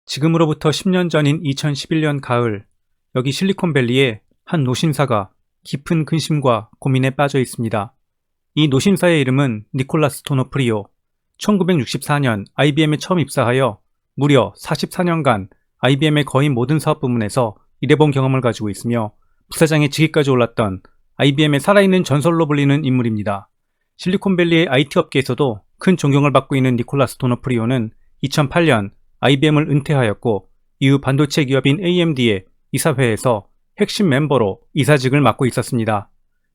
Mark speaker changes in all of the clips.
Speaker 1: 지금으로부터 10년 전인 2011년 가을, 여기 실리콘밸리에 한 노신사가 깊은 근심과 고민에 빠져 있습니다. 이 노신사의 이름은 니콜라스 도너프리오. 1964년 IBM에 처음 입사하여 무려 44년간 IBM의 거의 모든 사업 부문에서 일해본 경험을 가지고 있으며 부사장의 직위까지 올랐던 IBM의 살아있는 전설로 불리는 인물입니다. 실리콘밸리의 IT 업계에서도 큰 존경을 받고 있는 니콜라스 도너프리오는 2008년 IBM을 은퇴하였고 이후 반도체 기업인 AMD의 이사회에서 핵심 멤버로 이사직을 맡고 있었습니다.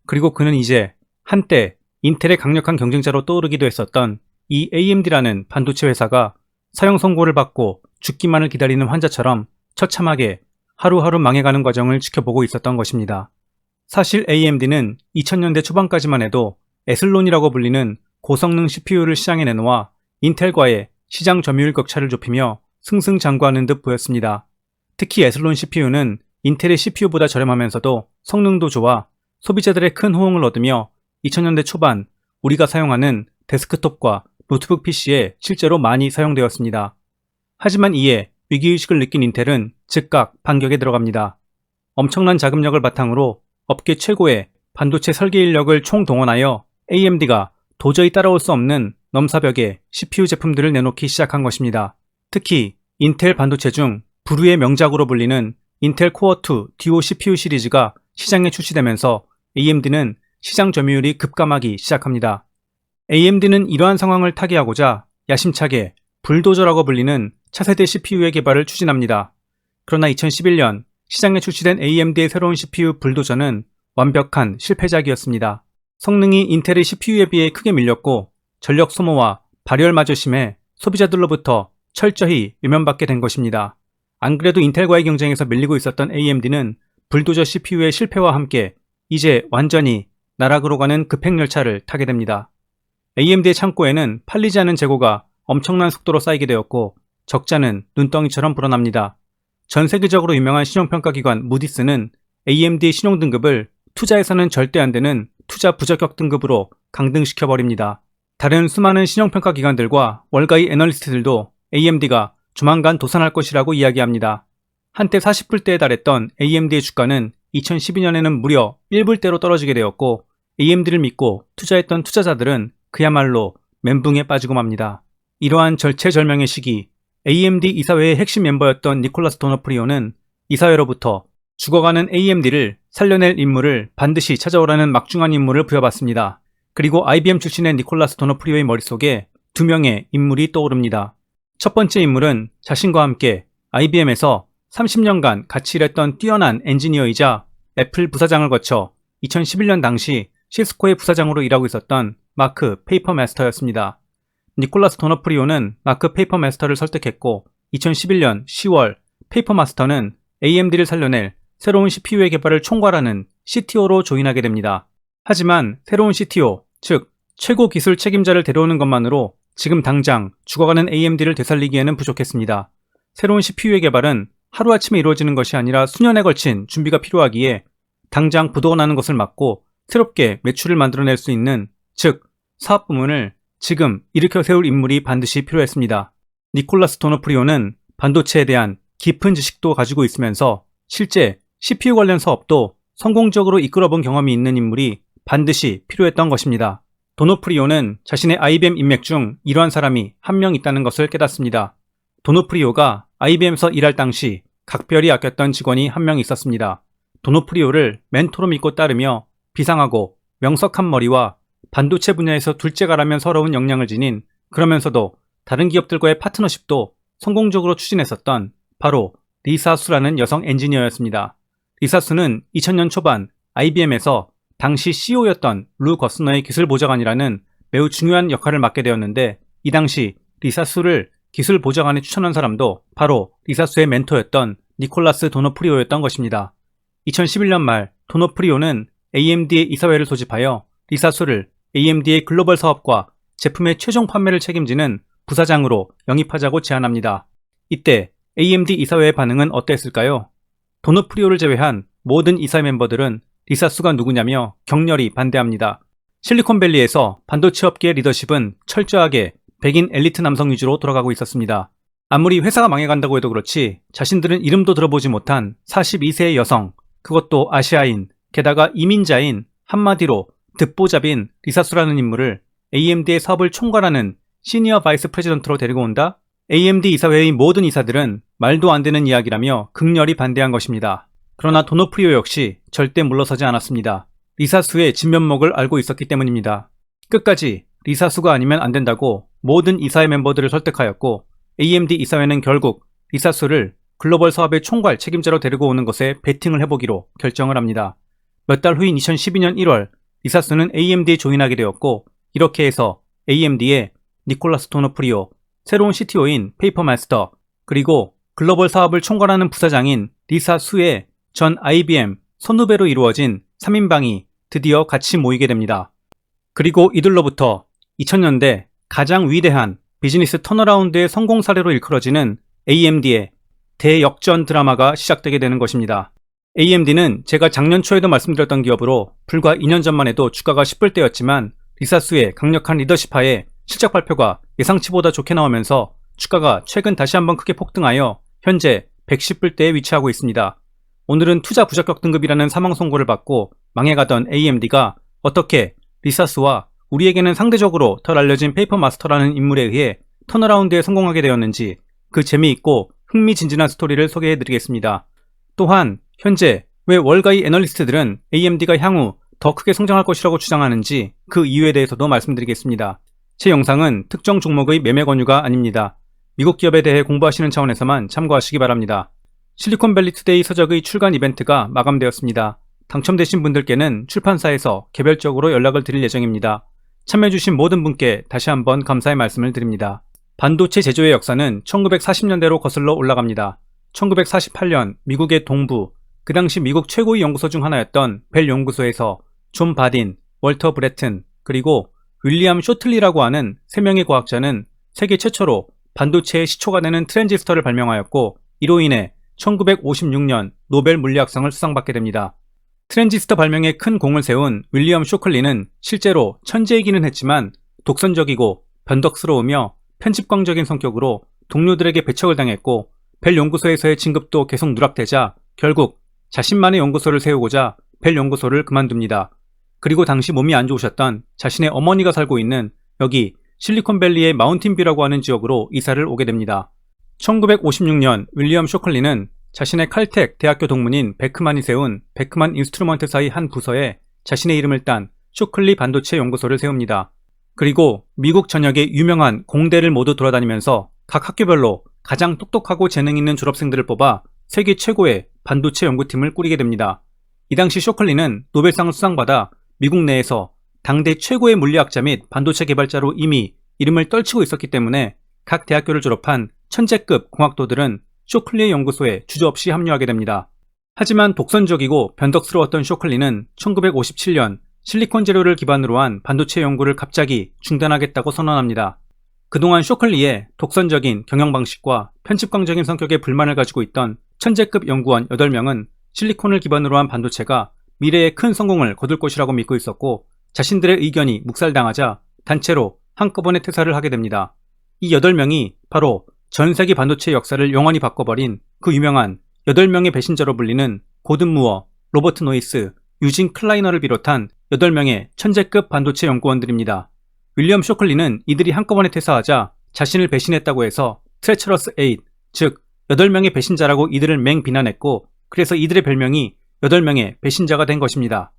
Speaker 1: 그리고 그는 이제 한때 인텔의 강력한 경쟁자로 떠오르기도 했었던 이 AMD라는 반도체 회사가 사형 선고를 받고 죽기만을 기다리는 환자처럼 처참하게 하루하루 망해가는 과정을 지켜보고 있었던 것입니다. 사실 AMD는 2000년대 초반까지만 해도 에슬론이라고 불리는 고성능 CPU를 시장에 내놓아 인텔과의 시장 점유율 격차를 좁히며 승승장구하는 듯 보였습니다. 특히 에슬론 CPU는 인텔의 CPU보다 저렴하면서도 성능도 좋아 소비자들의 큰 호응을 얻으며 2000년대 초반 우리가 사용하는 데스크톱과 노트북 PC에 실제로 많이 사용되었습니다. 하지만 이에 위기의식을 느낀 인텔은 즉각 반격에 들어갑니다. 엄청난 자금력을 바탕으로 업계 최고의 반도체 설계 인력을 총동원하여 AMD가 도저히 따라올 수 없는 넘사벽의 CPU 제품들을 내놓기 시작한 것입니다. 특히 인텔 반도체 중 부류의 명작으로 불리는 인텔 코어2 듀오 CPU 시리즈가 시장에 출시되면서 AMD는 시장 점유율이 급감하기 시작합니다. AMD는 이러한 상황을 타개하고자 야심차게 불도저라고 불리는 차세대 CPU의 개발을 추진합니다. 그러나 2011년 시장에 출시된 AMD의 새로운 CPU 불도저는 완벽한 실패작이었습니다. 성능이 인텔의 CPU에 비해 크게 밀렸고 전력 소모와 발열마저 심해 소비자들로부터 철저히 외면받게 된 것입니다. 안 그래도 인텔과의 경쟁에서 밀리고 있었던 AMD는 불도저 CPU의 실패와 함께 이제 완전히 나락으로 가는 급행열차를 타게 됩니다. AMD의 창고에는 팔리지 않은 재고가 엄청난 속도로 쌓이게 되었고 적자는 눈덩이처럼 불어납니다. 전 세계적으로 유명한 신용평가기관 무디스는 AMD의 신용등급을 투자해서는 절대 안 되는 투자 부적격 등급으로 강등시켜버립니다. 다른 수많은 신용평가기관들과 월가의 애널리스트들도 AMD가 조만간 도산할 것이라고 이야기합니다. 한때 40불대에 달했던 AMD의 주가는 2012년에는 무려 1불대로 떨어지게 되었고 AMD를 믿고 투자했던 투자자들은 그야말로 멘붕에 빠지고 맙니다. 이러한 절체절명의 시기, AMD 이사회의 핵심 멤버였던 니콜라스 도너프리오는 이사회로부터 죽어가는 AMD를 살려낼 인물을 반드시 찾아오라는 막중한 임무를 부여받습니다. 그리고 IBM 출신의 니콜라스 도너프리오의 머릿속에 두 명의 인물이 떠오릅니다. 첫 번째 인물은 자신과 함께 IBM에서 30년간 같이 일했던 뛰어난 엔지니어이자 애플 부사장을 거쳐 2011년 당시 시스코의 부사장으로 일하고 있었던 마크 페이퍼마스터였습니다. 니콜라스 도너프리오는 마크 페이퍼마스터를 설득했고 2011년 10월 페이퍼마스터는 AMD를 살려낼 새로운 CPU의 개발을 총괄하는 CTO로 조인하게 됩니다. 하지만 새로운 CTO, 즉 최고 기술 책임자를 데려오는 것만으로 지금 당장 죽어가는 AMD를 되살리기에는 부족했습니다. 새로운 CPU의 개발은 하루아침에 이루어지는 것이 아니라 수년에 걸친 준비가 필요하기에 당장 부도가 나는 것을 막고 새롭게 매출을 만들어낼 수 있는, 즉 사업 부문을 지금 일으켜 세울 인물이 반드시 필요했습니다. 니콜라스 도너프리오는 반도체에 대한 깊은 지식도 가지고 있으면서 실제 CPU 관련 사업도 성공적으로 이끌어본 경험이 있는 인물이 반드시 필요했던 것입니다. 도너프리오는 자신의 IBM 인맥 중 이러한 사람이 한 명 있다는 것을 깨닫습니다. 도너프리오가 IBM에서 일할 당시 각별히 아꼈던 직원이 한 명 있었습니다. 도너프리오를 멘토로 믿고 따르며 비상하고 명석한 머리와 반도체 분야에서 둘째가라면 서러운 역량을 지닌, 그러면서도 다른 기업들과의 파트너십도 성공적으로 추진했었던 바로 리사 수라는 여성 엔지니어였습니다. 리사 수는 2000년 초반 IBM에서 당시 CEO였던 루 거스너의 기술 보좌관이라는 매우 중요한 역할을 맡게 되었는데, 이 당시 리사 수를 기술 보좌관에 추천한 사람도 바로 리사 수의 멘토였던 니콜라스 도너프리오였던 것입니다. 2011년 말 도너프리오는 AMD의 이사회를 소집하여 리사 수를 AMD의 글로벌 사업과 제품의 최종 판매를 책임지는 부사장으로 영입하자고 제안합니다. 이때 AMD 이사회의 반응은 어땠을까요? 도너프리오를 제외한 모든 이사회 멤버들은 리사 수가 누구냐며 격렬히 반대합니다. 실리콘밸리에서 반도체 업계의 리더십은 철저하게 백인 엘리트 남성 위주로 돌아가고 있었습니다. 아무리 회사가 망해간다고 해도 그렇지 자신들은 이름도 들어보지 못한 42세의 여성, 그것도 아시아인, 게다가 이민자인, 한마디로 듣보잡인 리사수라는 인물을 AMD의 사업을 총괄하는 시니어 바이스 프레지던트로 데리고 온다? AMD 이사회의 모든 이사들은 말도 안 되는 이야기라며 극렬히 반대한 것입니다. 그러나 도노프리오 역시 절대 물러서지 않았습니다. 리사수의 진면목을 알고 있었기 때문입니다. 끝까지 리사수가 아니면 안 된다고 모든 이사회 멤버들을 설득하였고 AMD 이사회는 결국 리사수를 글로벌 사업의 총괄 책임자로 데리고 오는 것에 베팅을 해보기로 결정을 합니다. 몇 달 후인 2012년 1월 리사수는 AMD에 조인하게 되었고 이렇게 해서 AMD의 니콜라스 도노프리오, 새로운 CTO인 페이퍼마스터, 그리고 글로벌 사업을 총괄하는 부사장인 리사수의 전 IBM 선후배로 이루어진 3인방이 드디어 같이 모이게 됩니다. 그리고 이들로부터 2000년대 가장 위대한 비즈니스 턴어라운드의 성공 사례로 일컬어지는 AMD의 대역전 드라마가 시작되게 되는 것입니다. AMD는 제가 작년 초에도 말씀드렸던 기업으로 불과 2년 전만 해도 주가가 10불대였지만 리사수의 강력한 리더십하에 실적 발표가 예상치보다 좋게 나오면서 주가가 최근 다시 한번 크게 폭등하여 현재 110불대에 위치하고 있습니다. 오늘은 투자 부적격 등급이라는 사망 선고를 받고 망해가던 AMD가 어떻게 리사수와 우리에게는 상대적으로 덜 알려진 페이퍼마스터라는 인물에 의해 턴어라운드에 성공하게 되었는지 그 재미있고 흥미진진한 스토리를 소개해드리겠습니다. 또한 현재 왜 월가이 애널리스트들은 AMD가 향후 더 크게 성장할 것이라고 주장하는지 그 이유에 대해서도 말씀드리겠습니다. 제 영상은 특정 종목의 매매 권유가 아닙니다. 미국 기업에 대해 공부하시는 차원에서만 참고하시기 바랍니다. 실리콘밸리 투데이 서적의 출간 이벤트가 마감되었습니다. 당첨되신 분들께는 출판사에서 개별적으로 연락을 드릴 예정입니다. 참여해주신 모든 분께 다시 한번 감사의 말씀을 드립니다. 반도체 제조의 역사는 1940년대로 거슬러 올라갑니다. 1948년 미국의 동부, 그 당시 미국 최고의 연구소 중 하나였던 벨 연구소에서 존 바딘, 월터 브레튼, 그리고 윌리엄 쇼틀리라고 하는 3명의 과학자는 세계 최초로 반도체의 시초가 되는 트랜지스터를 발명하였고 이로 인해 1956년 노벨 물리학상을 수상받게 됩니다. 트랜지스터 발명에 큰 공을 세운 윌리엄 쇼클리는 실제로 천재이기는 했지만 독선적이고 변덕스러우며 편집광적인 성격으로 동료들에게 배척을 당했고 벨 연구소에서의 진급도 계속 누락되자 결국 자신만의 연구소를 세우고자 벨 연구소를 그만둡니다. 그리고 당시 몸이 안 좋으셨던 자신의 어머니가 살고 있는 여기 실리콘밸리의 마운틴뷰라고 하는 지역으로 이사를 오게 됩니다. 1956년 윌리엄 쇼클리는 자신의 칼텍 대학교 동문인 베크만이 세운 베크만 인스트루먼트사의 한 부서에 자신의 이름을 딴 쇼클리 반도체 연구소를 세웁니다. 그리고 미국 전역의 유명한 공대를 모두 돌아다니면서 각 학교별로 가장 똑똑하고 재능 있는 졸업생들을 뽑아 세계 최고의 반도체 연구팀을 꾸리게 됩니다. 이 당시 쇼클리는 노벨상을 수상받아 미국 내에서 당대 최고의 물리학자 및 반도체 개발자로 이미 이름을 떨치고 있었기 때문에 각 대학교를 졸업한 천재급 공학도들은 쇼클리의 연구소에 주저없이 합류하게 됩니다. 하지만 독선적이고 변덕스러웠던 쇼클리는 1957년 실리콘 재료를 기반으로 한 반도체 연구를 갑자기 중단하겠다고 선언합니다. 그동안 쇼클리의 독선적인 경영 방식과 편집광적인 성격에 불만을 가지고 있던 천재급 연구원 8명은 실리콘을 기반으로 한 반도체가 미래에 큰 성공을 거둘 것이라고 믿고 있었고 자신들의 의견이 묵살당하자 단체로 한꺼번에 퇴사를 하게 됩니다. 이 8명이 바로 전 세계 반도체 역사를 영원히 바꿔버린 그 유명한 8명의 배신자로 불리는 고든 무어, 로버트 노이스, 유진 클라이너를 비롯한 8명의 천재급 반도체 연구원들입니다. 윌리엄 쇼클리는 이들이 한꺼번에 퇴사하자 자신을 배신했다고 해서 트레처러스 8, 즉 8명의 배신자라고 이들을 맹비난했고 그래서 이들의 별명이 8명의 배신자가 된 것입니다.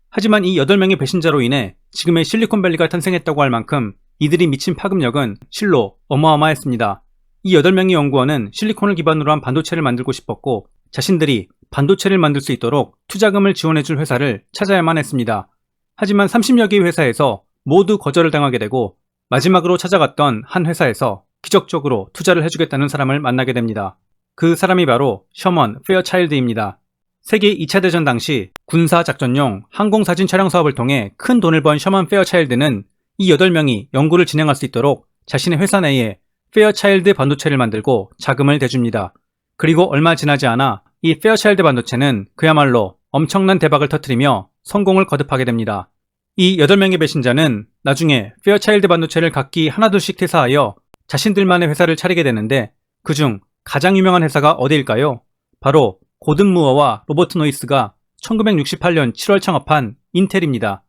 Speaker 1: 하지만 이 8명의 배신자로 인해 지금의 실리콘밸리가 탄생했다고 할 만큼 이들이 미친 파급력은 실로 어마어마했습니다. 이 8명의 연구원은 실리콘을 기반으로 한 반도체를 만들고 싶었고 자신들이 반도체를 만들 수 있도록 투자금을 지원해줄 회사를 찾아야만 했습니다. 하지만 30여 개의 회사에서 모두 거절을 당하게 되고 마지막으로 찾아갔던 한 회사에서 기적적으로 투자를 해주겠다는 사람을 만나게 됩니다. 그 사람이 바로 셔먼 페어차일드입니다. 세계 2차 대전 당시 군사작전용 항공사진 촬영 사업을 통해 큰 돈을 번 셔먼 페어차일드는 이 8명이 연구를 진행할 수 있도록 자신의 회사 내에 페어차일드 반도체를 만들고 자금을 대줍니다. 그리고 얼마 지나지 않아 이 페어차일드 반도체는 그야말로 엄청난 대박을 터뜨리며 성공을 거듭하게 됩니다. 이 8명의 배신자는 나중에 페어차일드 반도체를 각기 하나둘씩 퇴사하여 자신들만의 회사를 차리게 되는데 그중 가장 유명한 회사가 어디일까요? 바로 고든 무어와 로버트 노이스가 1968년 7월 창업한 인텔입니다.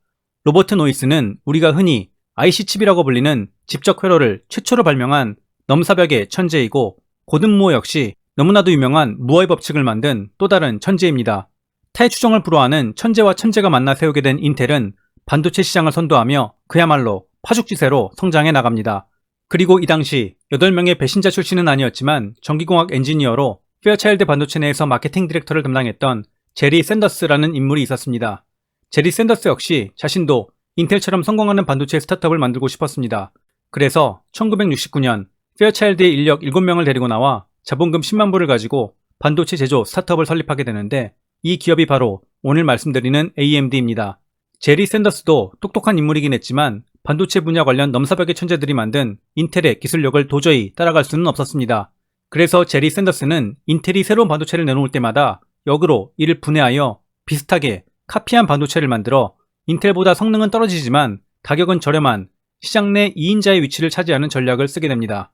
Speaker 1: 로버트 노이스는 우리가 흔히 IC칩이라고 불리는 집적 회로를 최초로 발명한 넘사벽의 천재이고, 고든 무어 역시 너무나도 유명한 무어의 법칙을 만든 또 다른 천재입니다. 타의 추종을 불허하는 천재와 천재가 만나 세우게 된 인텔은 반도체 시장을 선도하며 그야말로 파죽지세로 성장해 나갑니다. 그리고 이 당시 8명의 배신자 출신은 아니었지만 전기공학 엔지니어로 페어차일드 반도체 내에서 마케팅 디렉터를 담당했던 제리 샌더스라는 인물이 있었습니다. 제리 샌더스 역시 자신도 인텔처럼 성공하는 반도체 스타트업을 만들고 싶었습니다. 그래서 1969년 페어차일드의 인력 7명을 데리고 나와 자본금 10만 불을 가지고 반도체 제조 스타트업을 설립하게 되는데, 이 기업이 바로 오늘 말씀드리는 AMD입니다. 제리 샌더스도 똑똑한 인물이긴 했지만 반도체 분야 관련 넘사벽의 천재들이 만든 인텔의 기술력을 도저히 따라갈 수는 없었습니다. 그래서 제리 샌더스는 인텔이 새로운 반도체를 내놓을 때마다 역으로 이를 분해하여 비슷하게 카피한 반도체를 만들어 인텔보다 성능은 떨어지지만 가격은 저렴한 시장 내 2인자의 위치를 차지하는 전략을 쓰게 됩니다.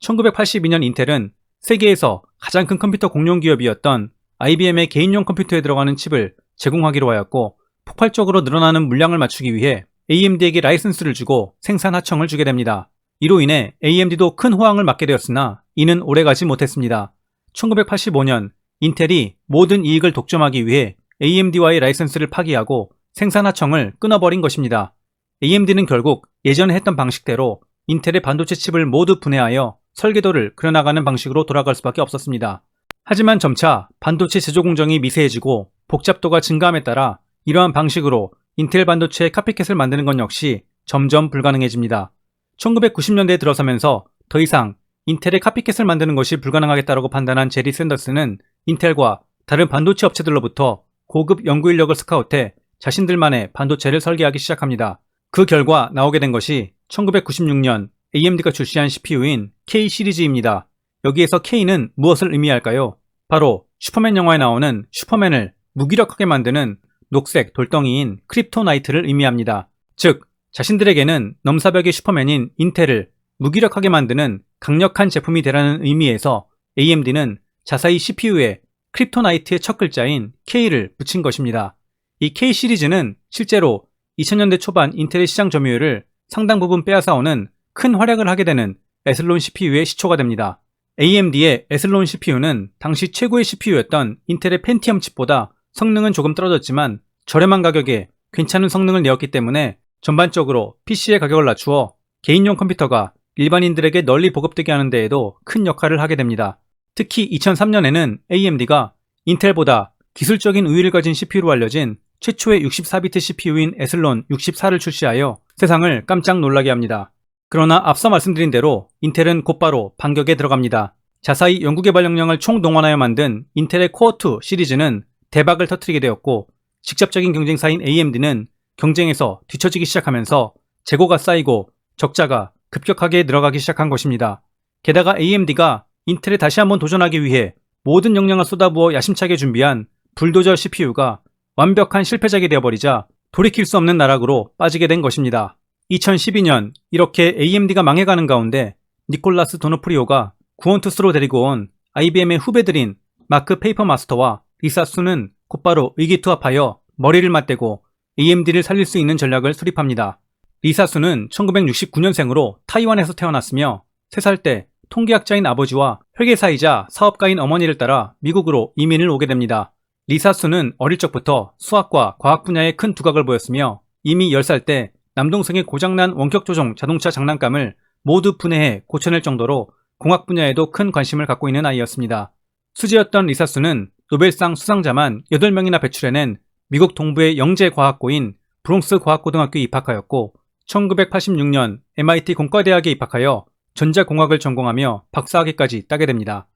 Speaker 1: 1982년 인텔은 세계에서 가장 큰 컴퓨터 공룡 기업이었던 IBM의 개인용 컴퓨터에 들어가는 칩을 제공하기로 하였고, 폭발적으로 늘어나는 물량을 맞추기 위해 AMD에게 라이선스를 주고 생산 하청을 주게 됩니다. 이로 인해 AMD도 큰 호황을 맞게 되었으나 이는 오래가지 못했습니다. 1985년 인텔이 모든 이익을 독점하기 위해 AMD와의 라이선스를 파기하고 생산 하청을 끊어버린 것입니다. AMD는 결국 예전에 했던 방식대로 인텔의 반도체 칩을 모두 분해하여 설계도를 그려나가는 방식으로 돌아갈 수밖에 없었습니다. 하지만 점차 반도체 제조 공정이 미세해지고 복잡도가 증가함에 따라 이러한 방식으로 인텔 반도체의 카피캣을 만드는 건 역시 점점 불가능해집니다. 1990년대에 들어서면서 더 이상 인텔의 카피캣을 만드는 것이 불가능하겠다고 판단한 제리 샌더스는 인텔과 다른 반도체 업체들로부터 고급 연구 인력을 스카우트해 자신들만의 반도체를 설계하기 시작합니다. 그 결과 나오게 된 것이 1996년 AMD가 출시한 CPU인 K 시리즈입니다. 여기에서 K는 무엇을 의미할까요? 바로 슈퍼맨 영화에 나오는 슈퍼맨을 무기력하게 만드는 녹색 돌덩이인 크립토나이트를 의미합니다. 즉, 자신들에게는 넘사벽의 슈퍼맨인 인텔을 무기력하게 만드는 강력한 제품이 되라는 의미에서 AMD는 자사히 CPU에 크립토나이트의 첫 글자인 K를 붙인 것입니다. 이 K 시리즈는 실제로 2000년대 초반 인텔의 시장 점유율을 상당 부분 빼앗아오는 큰 활약을 하게 되는 에슬론 CPU의 시초가 됩니다. AMD의 에슬론 CPU는 당시 최고의 CPU였던 인텔의 펜티엄 칩보다 성능은 조금 떨어졌지만 저렴한 가격에 괜찮은 성능을 내었기 때문에 전반적으로 PC의 가격을 낮추어 개인용 컴퓨터가 일반인들에게 널리 보급되게 하는 데에도 큰 역할을 하게 됩니다. 특히 2003년에는 AMD가 인텔보다 기술적인 우위를 가진 CPU로 알려진 최초의 64비트 CPU인 에슬론 64를 출시하여 세상을 깜짝 놀라게 합니다. 그러나 앞서 말씀드린 대로 인텔은 곧바로 반격에 들어갑니다. 자사히 연구개발 역량을 총동원하여 만든 인텔의 코어2 시리즈는 대박을 터뜨리게 되었고, 직접적인 경쟁사인 AMD는 경쟁에서 뒤처지기 시작하면서 재고가 쌓이고 적자가 급격하게 늘어가기 시작한 것입니다. 게다가 AMD가 인텔에 다시 한번 도전하기 위해 모든 역량을 쏟아부어 야심차게 준비한 불도저 CPU가 완벽한 실패작이 되어버리자 돌이킬 수 없는 나락으로 빠지게 된 것입니다. 2012년 이렇게 AMD가 망해가는 가운데 니콜라스 도노프리오가 구원투스로 데리고 온 IBM의 후배들인 마크 페이퍼마스터와 리사 수는 곧바로 의기투합하여 머리를 맞대고 AMD를 살릴 수 있는 전략을 수립합니다. 리사 수는 1969년생으로 타이완에서 태어났으며 3살 때 통계학자인 아버지와 회계사이자 사업가인 어머니를 따라 미국으로 이민을 오게 됩니다. 리사 수는 어릴 적부터 수학과 과학 분야에 큰 두각을 보였으며 이미 10살 때 남동생의 고장난 원격 조종 자동차 장난감을 모두 분해해 고쳐낼 정도로 공학 분야에도 큰 관심을 갖고 있는 아이였습니다. 수지였던 리사 수는 노벨상 수상자만 8명이나 배출해낸 미국 동부의 영재과학고인 브롱스 과학고등학교에 입학하였고 1986년 MIT 공과대학에 입학하여 전자공학을 전공하며 박사학위까지 따게 됩니다.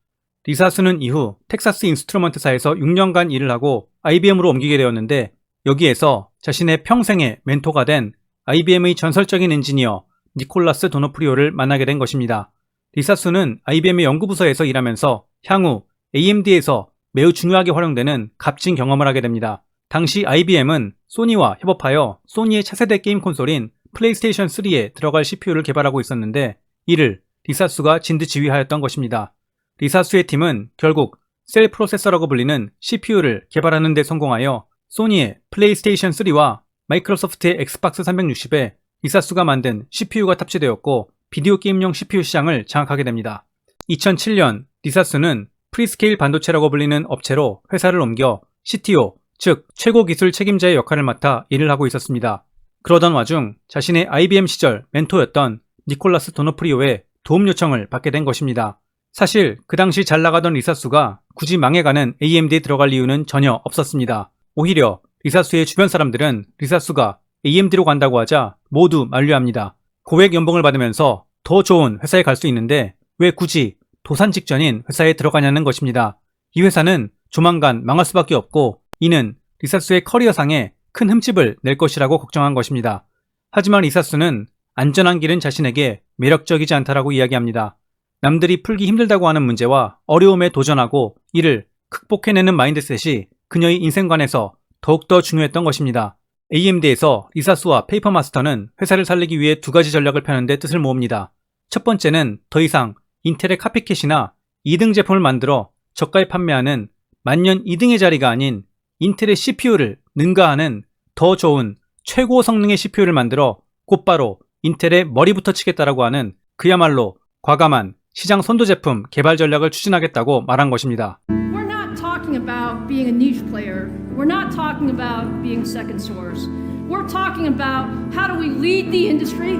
Speaker 1: 리사 수는 이후 텍사스 인스트루먼트사에서 6년간 일을 하고 IBM으로 옮기게 되었는데, 여기에서 자신의 평생의 멘토가 된 IBM의 전설적인 엔지니어 니콜라스 도노프리오를 만나게 된 것입니다. 리사 수는 IBM의 연구부서에서 일하면서 향후 AMD에서 매우 중요하게 활용되는 값진 경험을 하게 됩니다. 당시 IBM은 소니와 협업하여 소니의 차세대 게임 콘솔인 플레이스테이션 3에 들어갈 CPU를 개발하고 있었는데, 이를 리사 수가 진두지휘하였던 것입니다. 리사수의 팀은 결국 셀 프로세서라고 불리는 CPU를 개발하는 데 성공하여 소니의 플레이스테이션 3와 마이크로소프트의 엑스박스 360에 리사수가 만든 CPU가 탑재되었고 비디오 게임용 CPU 시장을 장악하게 됩니다. 2007년 리사수는 프리스케일 반도체라고 불리는 업체로 회사를 옮겨 CTO, 즉 최고 기술 책임자의 역할을 맡아 일을 하고 있었습니다. 그러던 와중 자신의 IBM 시절 멘토였던 니콜라스 도노프리오의 도움 요청을 받게 된 것입니다. 사실 그 당시 잘 나가던 리사수가 굳이 망해가는 AMD에 들어갈 이유는 전혀 없었습니다. 오히려 리사수의 주변 사람들은 리사수가 AMD로 간다고 하자 모두 만류합니다. 고액 연봉을 받으면서 더 좋은 회사에 갈 수 있는데 왜 굳이 도산 직전인 회사에 들어가냐는 것입니다. 이 회사는 조만간 망할 수밖에 없고 이는 리사수의 커리어상에 큰 흠집을 낼 것이라고 걱정한 것입니다. 하지만 리사수는 안전한 길은 자신에게 매력적이지 않다라고 이야기합니다. 남들이 풀기 힘들다고 하는 문제와 어려움에 도전하고 이를 극복해내는 마인드셋이 그녀의 인생관에서 더욱더 중요했던 것입니다. AMD에서 리사수와 페이퍼마스터는 회사를 살리기 위해 두 가지 전략을 펴는 데 뜻을 모읍니다. 첫 번째는 더 이상 인텔의 카피캣이나 2등 제품을 만들어 저가에 판매하는 만년 2등의 자리가 아닌 인텔의 CPU를 능가하는 더 좋은 최고 성능의 CPU를 만들어 곧바로 인텔의 머리부터 치겠다라고 하는 그야말로 과감한 시장 선도 제품 개발 전략을 추진하겠다고 말한 것입니다.
Speaker 2: We're not talking about being a niche player. We're not talking about being second source. We're talking about how do we lead the industry.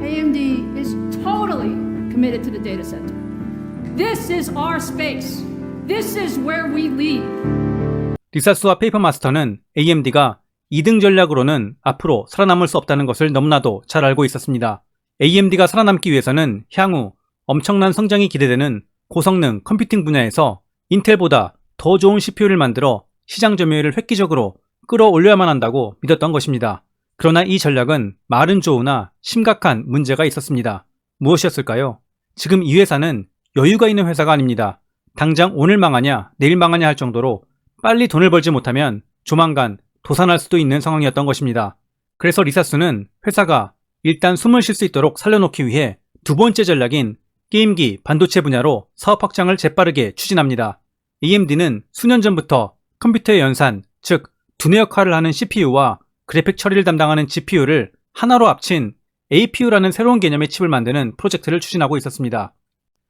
Speaker 2: AMD is totally committed to the data center. This is our space. This is where we lead.
Speaker 1: 리사수와 페이퍼마스터는 AMD가 2등 전략으로는 앞으로 살아남을 수 없다는 것을 너무나도 잘 알고 있었습니다. AMD가 살아남기 위해서는 향후 엄청난 성장이 기대되는 고성능 컴퓨팅 분야에서 인텔보다 더 좋은 CPU를 만들어 시장 점유율을 획기적으로 끌어올려야만 한다고 믿었던 것입니다. 그러나 이 전략은 말은 좋으나 심각한 문제가 있었습니다. 무엇이었을까요? 지금 이 회사는 여유가 있는 회사가 아닙니다. 당장 오늘 망하냐 내일 망하냐 할 정도로 빨리 돈을 벌지 못하면 조만간 도산할 수도 있는 상황이었던 것입니다. 그래서 리사수는 회사가 일단 숨을 쉴 수 있도록 살려놓기 위해 두 번째 전략인 게임기 반도체 분야로 사업 확장을 재빠르게 추진합니다. AMD는 수년 전부터 컴퓨터의 연산, 즉 두뇌 역할을 하는 CPU와 그래픽 처리를 담당하는 GPU를 하나로 합친 APU라는 새로운 개념의 칩을 만드는 프로젝트를 추진하고 있었습니다.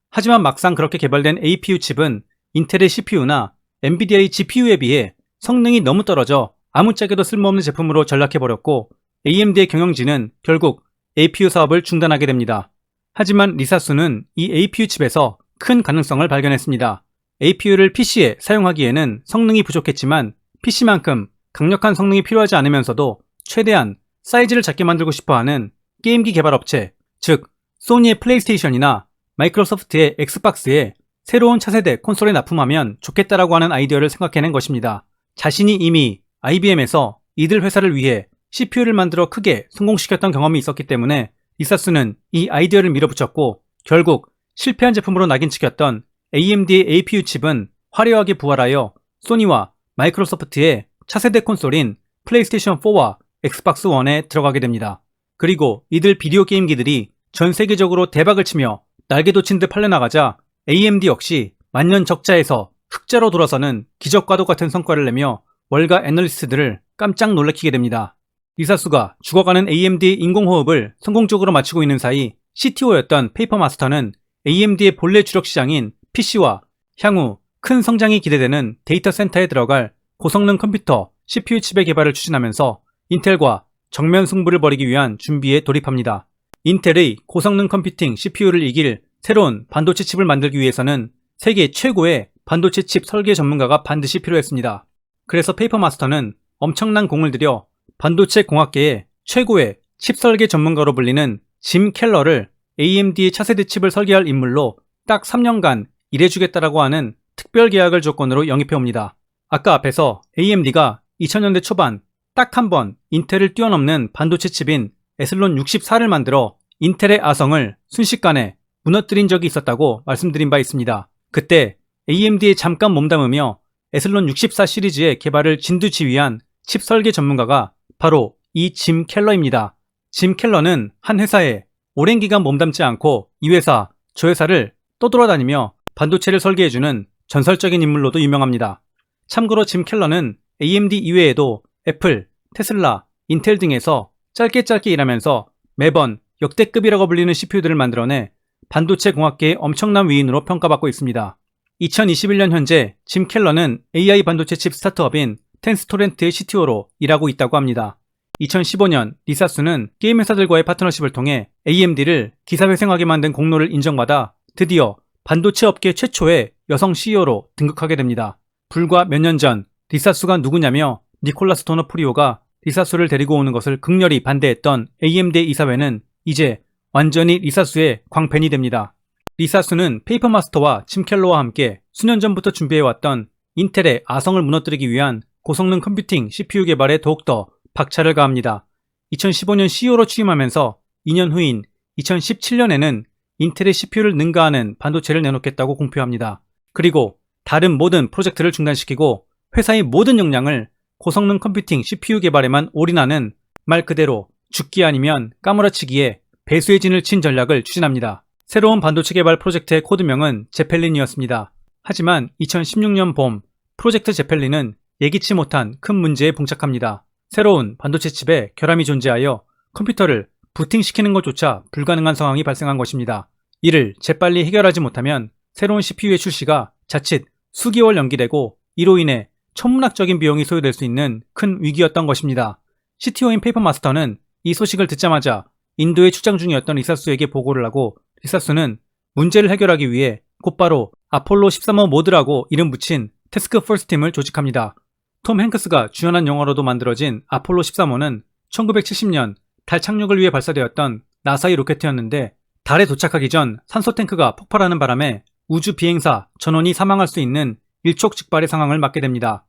Speaker 1: 하지만 막상 그렇게 개발된 APU 칩은 인텔의 CPU나 엔비디아의 GPU에 비해 성능이 너무 떨어져 아무짝에도 쓸모없는 제품으로 전락해버렸고 AMD의 경영진은 결국 APU 사업을 중단하게 됩니다. 하지만 리사수는 이 APU 칩에서 큰 가능성을 발견했습니다. APU를 PC에 사용하기에는 성능이 부족했지만 PC만큼 강력한 성능이 필요하지 않으면서도 최대한 사이즈를 작게 만들고 싶어하는 게임기 개발업체, 즉 소니의 플레이스테이션이나 마이크로소프트의 엑스박스에 새로운 차세대 콘솔에 납품하면 좋겠다라고 하는 아이디어를 생각해낸 것입니다. 자신이 이미 IBM에서 이들 회사를 위해 CPU를 만들어 크게 성공시켰던 경험이 있었기 때문에 리사수는 이 아이디어를 밀어붙였고 결국 실패한 제품으로 낙인찍혔던 AMD의 APU 칩은 화려하게 부활하여 소니와 마이크로소프트의 차세대 콘솔인 플레이스테이션 4와 엑스박스 1에 들어가게 됩니다. 그리고 이들 비디오 게임기들이 전 세계적으로 대박을 치며 날개 돋친 듯 팔려나가자 AMD 역시 만년 적자에서 흑자로 돌아서는 기적과도 같은 성과를 내며 월가 애널리스트들을 깜짝 놀래키게 됩니다. 리사수가 죽어가는 AMD의 인공호흡을 성공적으로 마치고 있는 사이 CTO였던 페이퍼마스터는 AMD의 본래 주력 시장인 PC와 향후 큰 성장이 기대되는 데이터 센터에 들어갈 고성능 컴퓨터 CPU 칩의 개발을 추진하면서 인텔과 정면 승부를 벌이기 위한 준비에 돌입합니다. 인텔의 고성능 컴퓨팅 CPU를 이길 새로운 반도체 칩을 만들기 위해서는 세계 최고의 반도체 칩 설계 전문가가 반드시 필요했습니다. 그래서 페이퍼마스터는 엄청난 공을 들여 반도체 공학계의 최고의 칩 설계 전문가로 불리는 짐 켈러를 AMD의 차세대 칩을 설계할 인물로 딱 3년간 일해주겠다라고 하는 특별 계약을 조건으로 영입해옵니다. 아까 앞에서 AMD가 2000년대 초반 딱 한 번 인텔을 뛰어넘는 반도체 칩인 에슬론 64를 만들어 인텔의 아성을 순식간에 무너뜨린 적이 있었다고 말씀드린 바 있습니다. 그때 AMD에 잠깐 몸담으며 에슬론 64 시리즈의 개발을 진두지휘한 칩 설계 전문가가 바로 이 짐 켈러입니다. 짐 켈러는 한 회사에 오랜 기간 몸담지 않고 이 회사 저 회사를 떠돌아다니며 반도체를 설계해주는 전설적인 인물로도 유명합니다. 참고로 짐 켈러는 AMD 이외에도 애플, 테슬라, 인텔 등에서 짧게 일하면서 매번 역대급이라고 불리는 CPU들을 만들어내 반도체 공학계의 엄청난 위인으로 평가받고 있습니다. 2021년 현재 짐 켈러는 AI 반도체 칩 스타트업인 텐스토렌트의 CTO로 일하고 있다고 합니다. 2015년 리사스는 게임 회사들과의 파트너십을 통해 AMD를 기사회생하게 만든 공로를 인정받아 드디어 반도체 업계 최초의 여성 CEO로 등극하게 됩니다. 불과 몇 년 전 리사수가 누구냐며 니콜라스 도너프리오가 리사수를 데리고 오는 것을 극렬히 반대했던 AMD의 이사회는 이제 완전히 리사수의 광팬이 됩니다. 리사수는 페이퍼마스터와 짐 켈러와 함께 수년 전부터 준비해왔던 인텔의 아성을 무너뜨리기 위한 고성능 컴퓨팅 CPU 개발에 더욱더 박차를 가합니다. 2015년 CEO로 취임하면서 2년 후인 2017년에는 인텔의 CPU를 능가하는 반도체를 내놓겠다고 공표합니다. 그리고 다른 모든 프로젝트를 중단시키고 회사의 모든 역량을 고성능 컴퓨팅 CPU 개발에만 올인하는 말 그대로 죽기 아니면 까무라치기에 배수의 진을 친 전략을 추진합니다. 새로운 반도체 개발 프로젝트의 코드명은 제펠린이었습니다. 하지만 2016년 봄 프로젝트 제펠린은 예기치 못한 큰 문제에 봉착합니다. 새로운 반도체 칩에 결함이 존재하여 컴퓨터를 부팅시키는 것조차 불가능한 상황이 발생한 것입니다. 이를 재빨리 해결하지 못하면 새로운 CPU의 출시가 자칫 수개월 연기되고 이로 인해 천문학적인 비용이 소요될 수 있는 큰 위기였던 것입니다. CTO인 페이퍼마스터는 이 소식을 듣자마자 인도에 출장 중이었던 리사수에게 보고를 하고 리사수는 문제를 해결하기 위해 곧바로 아폴로 13호 모드라고 이름 붙인 태스크 포스 팀을 조직합니다. 톰 행크스가 주연한 영화로도 만들어진 아폴로 13호는 1970년 달 착륙을 위해 발사되었던 나사의 로켓이었는데 달에 도착하기 전 산소 탱크가 폭발하는 바람에 우주 비행사 전원이 사망할 수 있는 일촉즉발의 상황을 맞게 됩니다.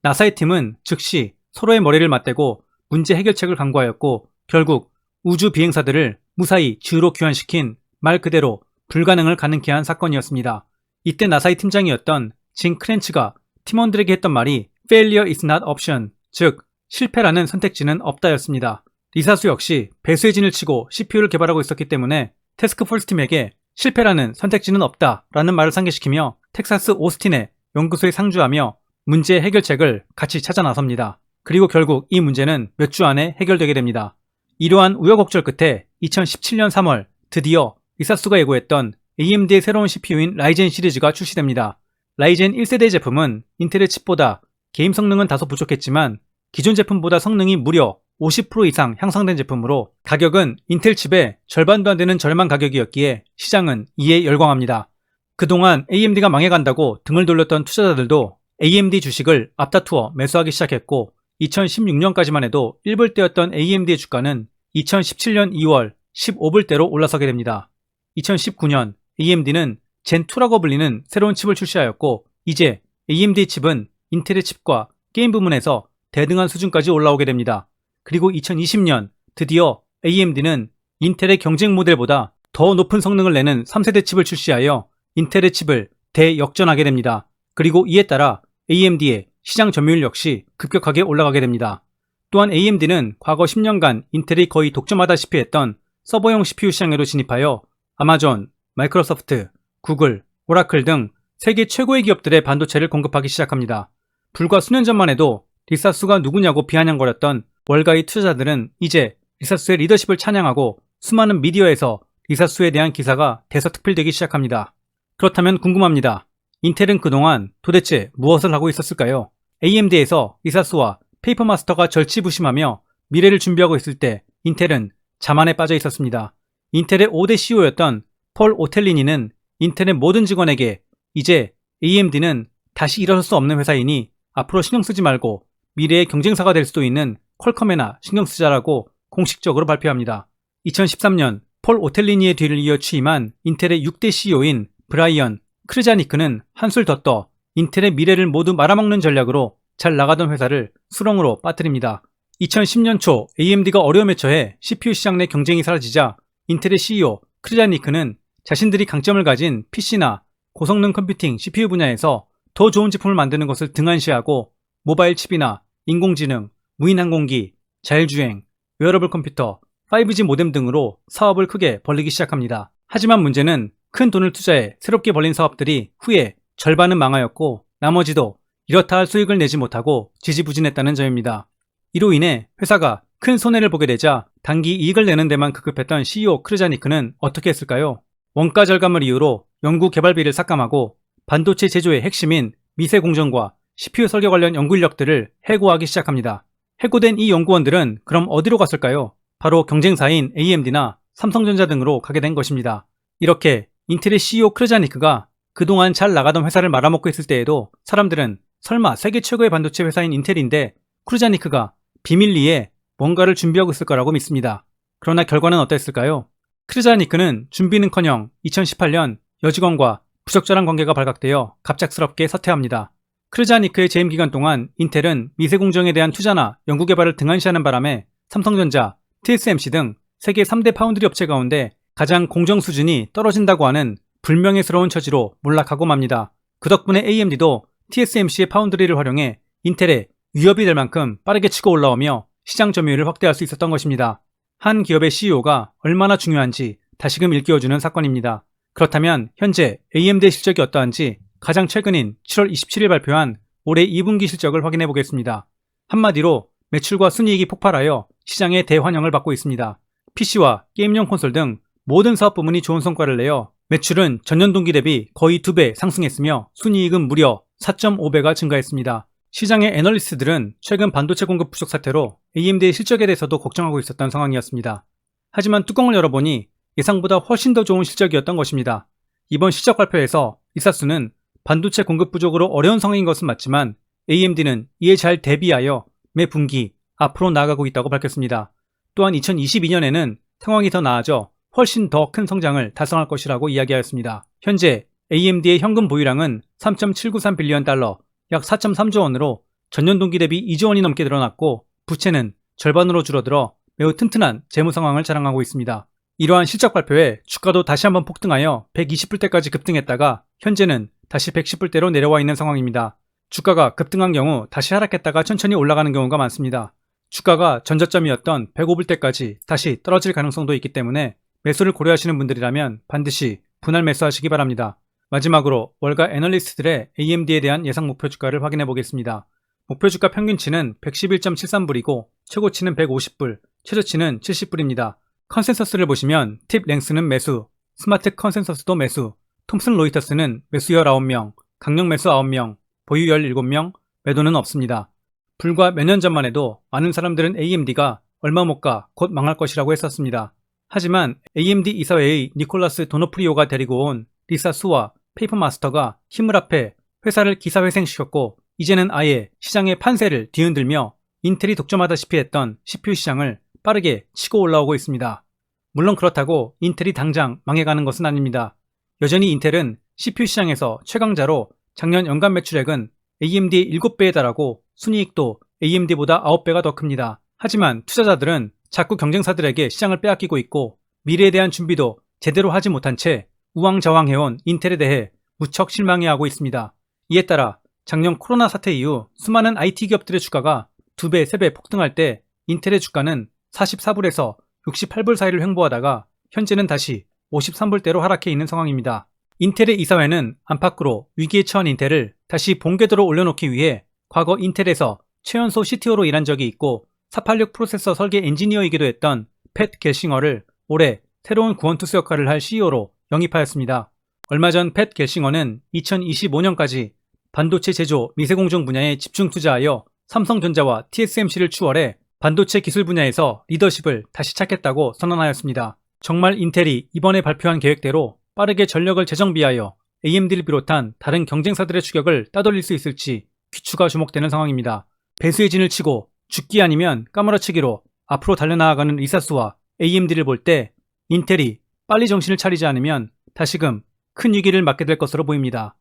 Speaker 1: 나사의 팀은 즉시 서로의 머리를 맞대고 문제 해결책을 강구하였고 결국 우주 비행사들을 무사히 지구로 귀환시킨 말 그대로 불가능을 가능케 한 사건이었습니다. 이때 나사의 팀장이었던 진 크렌치가 팀원들에게 했던 말이 Failure is not option, 즉 실패라는 선택지는 없다였습니다. 리사수 역시 배수의 진을 치고 CPU를 개발하고 있었기 때문에 태스크포스 팀에게 실패라는 선택지는 없다라는 말을 상기시키며 텍사스 오스틴의 연구소에 상주하며 문제 해결책을 같이 찾아 나섭니다. 그리고 결국 이 문제는 몇 주 안에 해결되게 됩니다. 이러한 우여곡절 끝에 2017년 3월 드디어 리사수가 예고했던 AMD의 새로운 CPU인 라이젠 시리즈가 출시됩니다. 라이젠 1세대 제품은 인텔의 칩보다 게임 성능은 다소 부족했지만 기존 제품보다 성능이 무려 50% 이상 향상된 제품으로 가격은 인텔 칩의 절반도 안 되는 저렴한 가격이었기에 시장은 이에 열광합니다. 그동안 AMD가 망해간다고 등을 돌렸던 투자자들도 AMD 주식을 앞다투어 매수하기 시작했고 2016년까지만 해도 1불대였던 AMD의 주가는 2017년 2월 15불대로 올라서게 됩니다. 2019년 AMD는 젠2라고 불리는 새로운 칩을 출시하였고 이제 AMD 칩은 인텔의 칩과 게임 부문에서 대등한 수준까지 올라오게 됩니다. 그리고 2020년 드디어 AMD는 인텔의 경쟁 모델보다 더 높은 성능을 내는 3세대 칩을 출시하여 인텔의 칩을 대역전하게 됩니다. 그리고 이에 따라 AMD의 시장 점유율 역시 급격하게 올라가게 됩니다. 또한 AMD는 과거 10년간 인텔이 거의 독점하다시피 했던 서버용 CPU 시장에도 진입하여 아마존, 마이크로소프트, 구글, 오라클 등 세계 최고의 기업들의 반도체를 공급하기 시작합니다. 불과 수년 전만 해도 리사수가 누구냐고 비아냥거렸던 월가의 투자자들은 이제 리사수의 리더십을 찬양하고 수많은 미디어에서 리사수에 대한 기사가 대서특필되기 시작합니다. 그렇다면 궁금합니다. 인텔은 그동안 도대체 무엇을 하고 있었을까요? AMD에서 리사수와 페이퍼마스터가 절치부심하며 미래를 준비하고 있을 때 인텔은 자만에 빠져 있었습니다. 인텔의 5대 CEO였던 폴 오텔리니는 인텔의 모든 직원에게 이제 AMD는 다시 일어설 수 없는 회사이니 앞으로 신경 쓰지 말고 미래의 경쟁사가 될 수도 있는 퀄컴에나 신경 쓰자라고 공식적으로 발표합니다. 2013년 폴 오텔리니의 뒤를 이어 취임한 인텔의 6대 CEO인 브라이언 크르자니크는 한술 더 떠 인텔의 미래를 모두 말아먹는 전략으로 잘 나가던 회사를 수렁으로 빠뜨립니다. 2010년 초 AMD가 어려움에 처해 CPU 시장 내 경쟁이 사라지자 인텔의 CEO 크르자니크는 자신들이 강점을 가진 PC나 고성능 컴퓨팅 CPU 분야에서 더 좋은 제품을 만드는 것을 등한시하고 모바일 칩이나 인공지능, 무인항공기, 자율주행, 웨어러블 컴퓨터, 5G 모뎀 등으로 사업을 크게 벌리기 시작합니다. 하지만 문제는 큰 돈을 투자해 새롭게 벌린 사업들이 후에 절반은 망하였고 나머지도 이렇다 할 수익을 내지 못하고 지지부진했다는 점입니다. 이로 인해 회사가 큰 손해를 보게 되자 단기 이익을 내는 데만 급급했던 CEO 크르자니크는 어떻게 했을까요? 원가 절감을 이유로 연구 개발비를 삭감하고 반도체 제조의 핵심인 미세 공정과 CPU 설계 관련 연구 인력들을 해고하기 시작합니다. 해고된 이 연구원들은 그럼 어디로 갔을까요? 바로 경쟁사인 AMD나 삼성전자 등으로 가게 된 것입니다. 이렇게 인텔의 CEO 크르자니크가 그동안 잘 나가던 회사를 말아먹고 있을 때에도 사람들은 설마 세계 최고의 반도체 회사인 인텔인데 크르자니크가 비밀리에 뭔가를 준비하고 있을 거라고 믿습니다. 그러나 결과는 어땠을까요? 크르자니크는 준비는커녕 2018년 여직원과 부적절한 관계가 발각되어 갑작스럽게 사퇴합니다. 크르자니크의 재임 기간 동안 인텔은 미세 공정에 대한 투자나 연구 개발을 등한시하는 바람에 삼성전자, TSMC 등 세계 3대 파운드리 업체 가운데 가장 공정 수준이 떨어진다고 하는 불명예스러운 처지로 몰락하고 맙니다. 그 덕분에 AMD도 TSMC의 파운드리를 활용해 인텔에 위협이 될 만큼 빠르게 치고 올라오며 시장 점유율을 확대할 수 있었던 것입니다. 한 기업의 CEO가 얼마나 중요한지 다시금 일깨워주는 사건입니다. 그렇다면 현재 AMD의 실적이 어떠한지 가장 최근인 7월 27일 발표한 올해 2분기 실적을 확인해 보겠습니다. 한마디로 매출과 순이익이 폭발하여 시장의 대환영을 받고 있습니다. PC와 게임용 콘솔 등 모든 사업 부문이 좋은 성과를 내어 매출은 전년 동기 대비 거의 2배 상승했으며 순이익은 무려 4.5배가 증가했습니다. 시장의 애널리스트들은 최근 반도체 공급 부족 사태로 AMD의 실적에 대해서도 걱정하고 있었던 상황이었습니다. 하지만 뚜껑을 열어보니 예상보다 훨씬 더 좋은 실적이었던 것입니다. 이번 실적 발표에서 리사스는 반도체 공급 부족으로 어려운 상황인 것은 맞지만 AMD는 이에 잘 대비하여 매 분기 앞으로 나아가고 있다고 밝혔습니다. 또한 2022년에는 상황이 더 나아져 훨씬 더 큰 성장을 달성할 것이라고 이야기하였습니다. 현재 AMD의 현금 보유량은 3.793빌리언 달러, 약 4.3조 원으로 전년 동기 대비 2조 원이 넘게 늘어났고 부채는 절반으로 줄어들어 매우 튼튼한 재무 상황을 자랑하고 있습니다. 이러한 실적 발표에 주가도 다시 한번 폭등하여 120불대까지 급등했다가 현재는 다시 110불대로 내려와 있는 상황입니다. 주가가 급등한 경우 다시 하락했다가 천천히 올라가는 경우가 많습니다. 주가가 전저점이었던 105불대까지 다시 떨어질 가능성도 있기 때문에 매수를 고려하시는 분들이라면 반드시 분할 매수하시기 바랍니다. 마지막으로 월가 애널리스트들의 AMD에 대한 예상 목표 주가를 확인해 보겠습니다. 목표 주가 평균치는 111.73불이고 최고치는 150불, 최저치는 70불입니다. 컨센서스를 보시면 팁 랭스는 매수, 스마트 컨센서스도 매수, 톰슨 로이터스는 매수 19명, 강력 매수 9명, 보유 17명, 매도는 없습니다. 불과 몇 년 전만 해도 많은 사람들은 AMD가 얼마 못 가 곧 망할 것이라고 했었습니다. 하지만 AMD 이사회의 니콜라스 도노프리오가 데리고 온 리사 수와 페이퍼마스터가 힘을 합해 회사를 기사회생시켰고 이제는 아예 시장의 판세를 뒤흔들며 인텔이 독점하다시피 했던 CPU 시장을 빠르게 치고 올라오고 있습니다. 물론 그렇다고 인텔이 당장 망해가는 것은 아닙니다. 여전히 인텔은 CPU 시장에서 최강자로 작년 연간 매출액은 AMD의 7배에 달하고 순이익도 AMD보다 9배가 더 큽니다. 하지만 투자자들은 자꾸 경쟁사들에게 시장을 빼앗기고 있고 미래에 대한 준비도 제대로 하지 못한 채 우왕좌왕해온 인텔에 대해 무척 실망해하고 있습니다. 이에 따라 작년 코로나 사태 이후 수많은 IT 기업들의 주가가 2배, 3배 폭등할 때 인텔의 주가는 44불에서 68불 사이를 횡보하다가 현재는 다시 53불대로 하락해 있는 상황입니다. 인텔의 이사회는 안팎으로 위기에 처한 인텔을 다시 본궤도로 올려놓기 위해 과거 인텔에서 최연소 CTO로 일한 적이 있고 486 프로세서 설계 엔지니어이기도 했던 팻 겔싱어를 올해 새로운 구원투수 역할을 할 CEO로 영입하였습니다. 얼마 전 팻 겔싱어는 2025년까지 반도체 제조 미세공정 분야에 집중 투자하여 삼성전자와 TSMC를 추월해 반도체 기술 분야에서 리더십을 다시 찾겠다고 선언하였습니다. 정말 인텔이 이번에 발표한 계획대로 빠르게 전력을 재정비하여 AMD를 비롯한 다른 경쟁사들의 추격을 따돌릴 수 있을지 귀추가 주목되는 상황입니다. 배수의 진을 치고 죽기 아니면 까무러치기로 앞으로 달려나가는 리사스와 AMD를 볼 때 인텔이 빨리 정신을 차리지 않으면 다시금 큰 위기를 맞게 될 것으로 보입니다.